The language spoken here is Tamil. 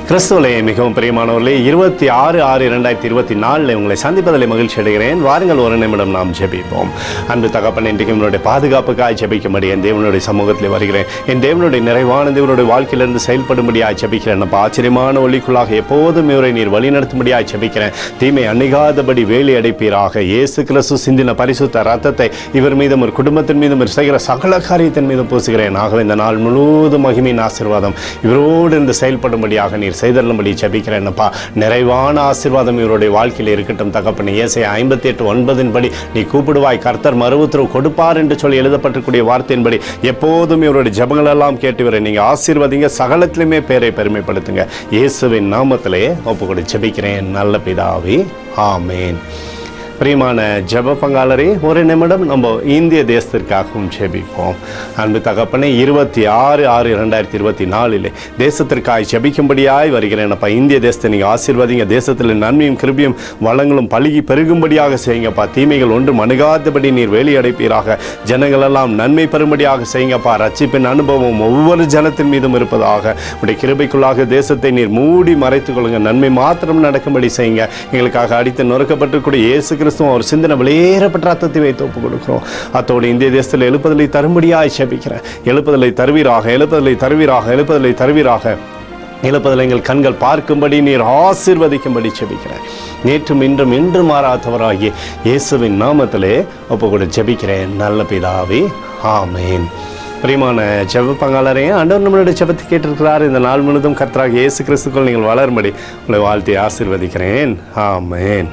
கிறிஸ்துவிலே மிகவும் பிரியமானவர்களே, 26/6/2024 உங்களை சந்திப்பதில் மகிழ்ச்சி அடைகிறேன். வாருங்கள், ஒரு நிமிடம் நாம் ஜெபிப்போம். அன்பு தகப்பன், இன்றைக்கு என்னுடைய பாதுகாப்புக்காக ஜெபிக்கும்படி என் தேவனுடைய சமூகத்தில் வருகிறேன். என் தேவனுடைய நிறைவான தேவனுடைய வாழ்க்கையிலிருந்து செயல்படும்படியாக ஜெபிக்கிறேன். நம்ம ஆச்சரியமான ஒளிக்குள்ளாக எப்போதும் இவரை நீர் வழிநடத்தும்படியாக ஜெபிக்கிறேன். தீமை அணுகாதபடி வேலி அடைப்பீராக. இயேசு கிறிஸ்து சிந்தின பரிசுத்த ரத்தத்தை இவர் மீதும் ஒரு குடும்பத்தின் மீதும் செய்கிற சகல காரியத்தின் மீதும் பூசுகிறேன். ஆகவே இந்த நாள் முழுவதும் மகிமையின் ஆசீர்வாதம் இவரோடு இருந்து செயல்படும்படியாக நீர் செய்தருளும்படி ஜெபிக்கிறேன்ப்பா. நிறைவான ஆசீர்வாதம் இவருடைய வாழ்க்கையில் இருக்கட்டும் தகப்பனே. ஏசாயா 58:9 படி நீ கூப்பிடுவாய், கர்த்தர் மறுஉத்தரவு கொடுப்பார் என்று சொல்லி எழுதப்பட்டிருக்கூடிய வார்த்தையின்படி எப்போதும் இவருடைய ஜெபங்கள் எல்லாம் கேட்டு வர நீங்க ஆசீர்வதிங்க, சகலத்திலுமே பேரை பெருமைப்படுத்துங்க. இயேசுவின் நாமத்திலே ஒப்புக்கொடு ஜெபிக்கிறேன் நல்ல பிதாவே, ஆமேன். பிரியமான ஜெப பங்காளரே, ஒரு நிமிடம் நம்ம இந்திய தேசத்திற்காகவும் ஜெபிப்போம். அன்பு தகப்பனே, 26/6/2024 தேசத்திற்காக ஜெபிக்கும்படியாய் வருகிறேன். அப்பா, இந்திய தேசத்தை நீங்கள் ஆசீர்வதிங்க. தேசத்தில் நன்மையும் கிருபையும் வளங்களும் பழுகி பெருகும்படியாக செய்யுங்கப்பா. தீமைகள் ஒன்றும் அணுகாதபடி நீர் வேலி அடைப்பீராக. ஜனங்கள் எல்லாம் நன்மை பெறும்படியாக செய்யுங்கப்பா. ரட்சிப்பின் அனுபவம் ஒவ்வொரு ஜனத்தின் மீதும் இருப்பதாக உடைய கிருபைக்குள்ளாக தேசத்தை நீர் மூடி மறைத்துக் கொள்ளுங்க. நன்மை மாத்திரம் நடக்கும்படி செய்யுங்க. எங்களுக்காக அடித்து நொறுக்கப்பட்டிருக்கூடிய இயேசு கிறிஸ்துவ ஒரு சிந்தனை வெளியேறப்பட்ட ரத்தத்தை வைத்து ஒப்புக் கொடுக்கிறோம். அத்தோடு இந்திய தேசத்தில் எழுப்புதலை தரும்படியாய் ஜெபிக்கிறேன். எழுப்புதலை தருவீராக, எழுப்புதலை தருவீராக, எழுப்புதலை தருவீராக. எழுப்புதலை எங்கள் கண்கள் பார்க்கும்படி நீர் ஆசீர்வதிக்கும்படி ஜெபிக்கிறேன். நேற்றும் இன்றும் என்று மாறாதவராகிய இயேசுவின் நாமத்திலே ஒப்புக்கொடு ஜெபிக்கிறேன் நல்ல பிதாவே, ஆமேன். பிரியமான ஜெப பங்காளரே, ஆண்டவர் நம்மளுடைய ஜெபத்தை கேட்டிருக்கிறார். இந்த நாள் முழுவதும் கர்த்தராகிய இயேசு கிறிஸ்துக்குள் நீங்கள் வளரும்படி உங்களை வாழ்த்தி ஆசீர்வதிக்கிறேன். ஆமேன்.